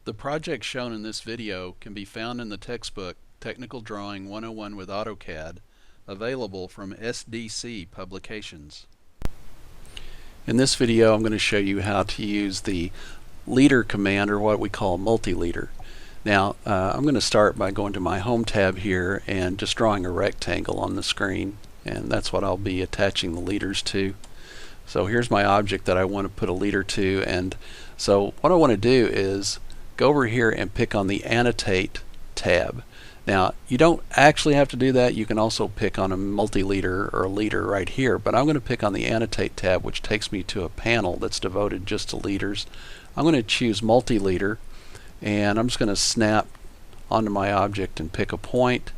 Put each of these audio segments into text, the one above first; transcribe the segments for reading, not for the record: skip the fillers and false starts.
The project shown in this video can be found in the textbook Technical Drawing 101 with AutoCAD, available from SDC Publications. In this video I'm going to show you how to use the leader command, or what we call multi-leader. Now I'm going to start by going to my Home tab here and just drawing a rectangle on the screen, and that's what I'll be attaching the leaders to. So here's my object that I want to put a leader to, and so what I want to do is go over here and pick on the Annotate tab. Now you don't actually have to do that. You can also pick on a multi-leader or a leader right here, but I'm going to pick on the Annotate tab, which takes me to a panel that's devoted just to leaders. I'm going to choose multi-leader, and I'm just going to snap onto my object and pick a point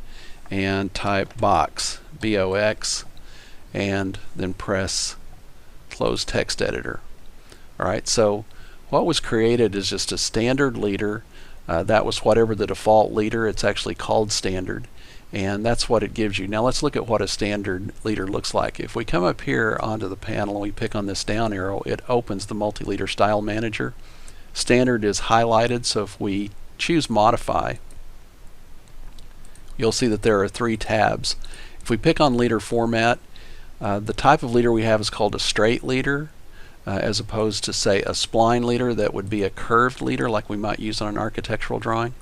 and type box, B-O-X, and then press close text editor. Alright, so what was created is just a standard leader. That was whatever the default leader. It's actually called standard, and that's what it gives you. Now let's look at what a standard leader looks like. If we come up here onto the panel and we pick on this down arrow, it opens the multi-leader style manager. Standard is highlighted, so if we choose modify, you'll see that there are three tabs. If we pick on leader format, the type of leader we have is called a straight leader, as opposed to, say, a spline leader. That would be a curved leader like we might use on an architectural drawing.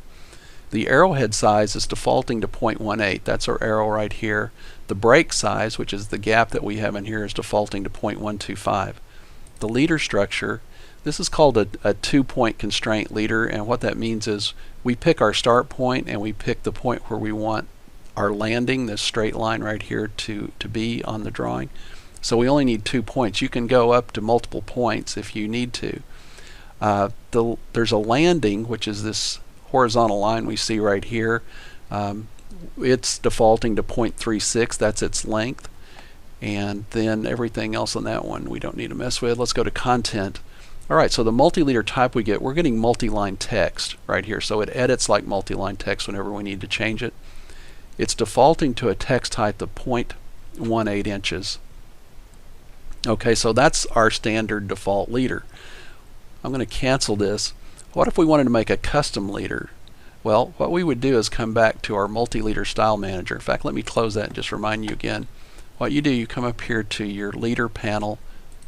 The arrowhead size is defaulting to 0.18. That's our arrow right here. The break size, which is the gap that we have in here, is defaulting to 0.125. The leader structure, this is called a 2-point constraint leader, and what that means is we pick our start point and we pick the point where we want our landing, this straight line right here, to be on the drawing. So we only need 2 points. You can go up to multiple points if you need to. There's a landing, which is this horizontal line we see right here. It's defaulting to 0.36. That's its length. And then everything else on that one we don't need to mess with. Let's go to content. Alright, so the multi-leader type we're getting multi-line text right here. So it edits like multi-line text whenever we need to change it. It's defaulting to a text height of 0.18 inches. Okay, so that's our standard default leader. I'm going to cancel this. What if we wanted to make a custom leader? Well, what we would do is come back to our multi-leader style manager. In fact, let me close that and just remind you again. What you do, you come up here to your leader panel,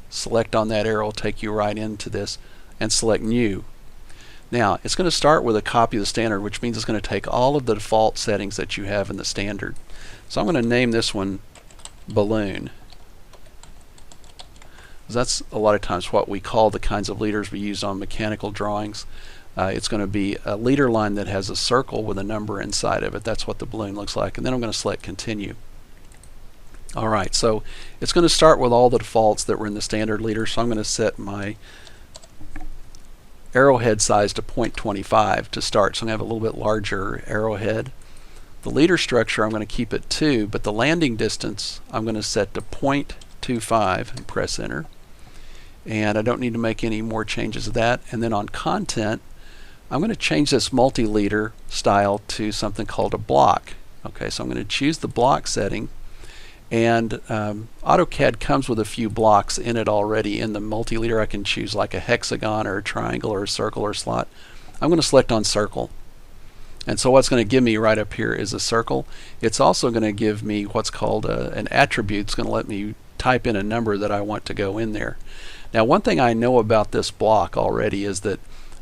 select on that arrow, take you right into this, and select new. Now, it's going to start with a copy of the standard, which means it's going to take all of the default settings that you have in the standard. So I'm going to name this one balloon. That's a lot of times what we call the kinds of leaders we use on mechanical drawings. It's going to be a leader line that has a circle with a number inside of it. That's what the balloon looks like. And then I'm going to select continue. Alright, so it's going to start with all the defaults that were in the standard leader. So I'm going to set my arrowhead size to 0.25 to start. So I'm going to have a little bit larger arrowhead. The leader structure I'm going to keep at 2, but the landing distance I'm going to set to 0.25 and press enter. And I don't need to make any more changes to that. And then on content, I'm going to change this multi-leader style to something called a block. Okay, so I'm going to choose the block setting, and AutoCAD comes with a few blocks in it already. In the multi-leader, I can choose like a hexagon or a triangle or a circle or a slot. I'm going to select on circle. And so what's going to give me right up here is a circle. It's also going to give me what's called an attribute. It's going to let me type in a number that I want to go in there. Now, one thing I know about this block already is that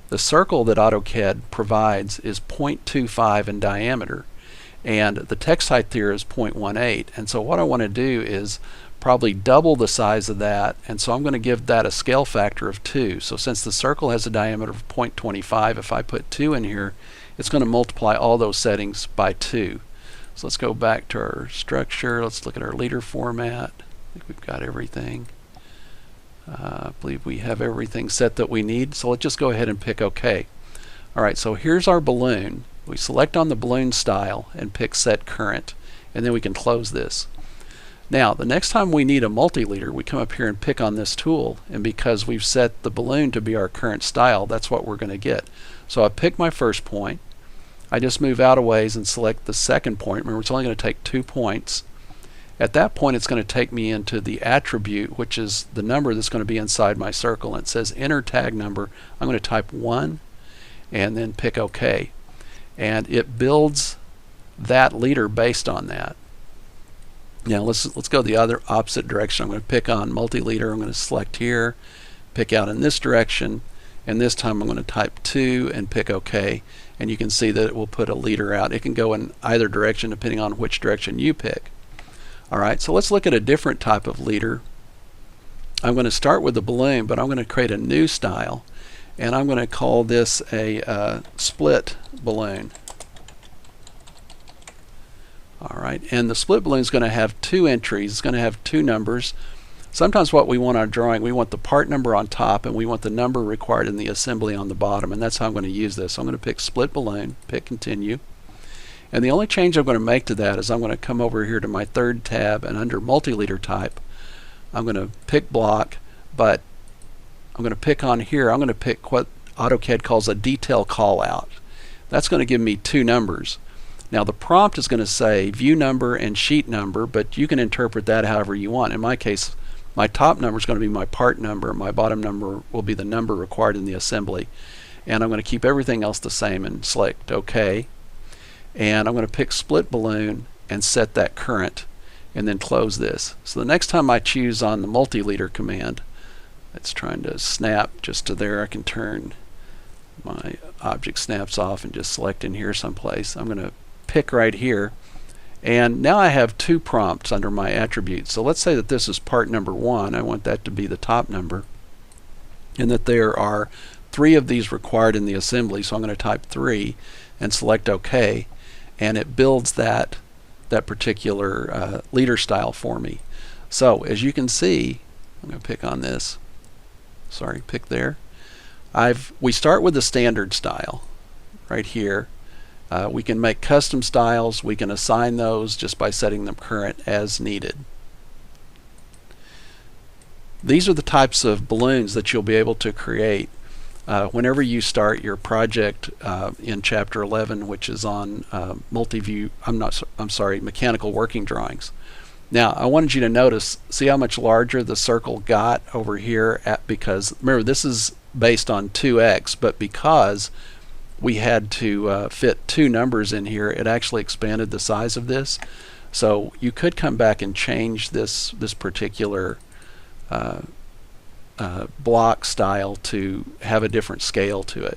the circle that AutoCAD provides is 0.25 in diameter, and the text height here is 0.18. And so what I want to do is probably double the size of that, and so I'm going to give that a scale factor of 2. So since the circle has a diameter of 0.25, if I put 2 in here, it's going to multiply all those settings by 2. So let's go back to our structure. Let's look at our leader format. I think we've got everything. I believe we have everything set that we need. So let's just go ahead and pick OK. Alright, so here's our balloon. We select on the balloon style and pick set current, and then we can close this. Now, the next time we need a multi-leader, we come up here and pick on this tool, and because we've set the balloon to be our current style, that's what we're going to get. So I pick my first point. I just move out a ways and select the second point. Remember, it's only going to take 2 points. At that point, it's going to take me into the attribute, which is the number that's going to be inside my circle. And it says enter tag number. I'm going to type 1, and then pick OK. And it builds that leader based on that. Now let's go the other opposite direction. I'm going to pick on Multileader. I'm going to select here, pick out in this direction, and this time I'm going to type 2 and pick OK. And you can see that it will put a leader out. It can go in either direction depending on which direction you pick. Alright, so let's look at a different type of leader. I'm going to start with the balloon, but I'm going to create a new style, and I'm going to call this a split balloon. Alright, and the split balloon is going to have 2 entries. It's going to have 2 numbers. Sometimes what we want on our drawing, we want the part number on top and we want the number required in the assembly on the bottom, and that's how I'm going to use this. So I'm going to pick split balloon, pick continue, and the only change I'm going to make to that is I'm going to come over here to my third tab, and under Multileader type I'm going to pick block, but I'm going to pick on here, I'm going to pick what AutoCAD calls a detail call out. That's going to give me 2 numbers. Now the prompt is going to say view number and sheet number, but you can interpret that however you want. In my case, my top number is going to be my part number, my bottom number will be the number required in the assembly, and I'm going to keep everything else the same and select OK, and I'm going to pick split balloon and set that current and then close this. So the next time I choose on the Multileader command, it's trying to snap just to there, I can turn my object snaps off and just select in here someplace. I'm going to pick right here, and now I have 2 prompts under my attributes. So let's say that this is part number 1. I want that to be the top number, and that there are 3 of these required in the assembly. So I'm going to type 3 and select OK, and it builds that particular leader style for me. So as you can see, I'm going to pick on this. Sorry, pick there. We start with the standard style right here. We can make custom styles. We can assign those just by setting them current as needed. These are the types of balloons that you'll be able to create whenever you start your project in Chapter 11, which is on mechanical working drawings. Now I wanted you to notice, see how much larger the circle got over here because remember this is based on 2x, but because we had to fit 2 numbers in here, it actually expanded the size of this. So you could come back and change this particular block style to have a different scale to it.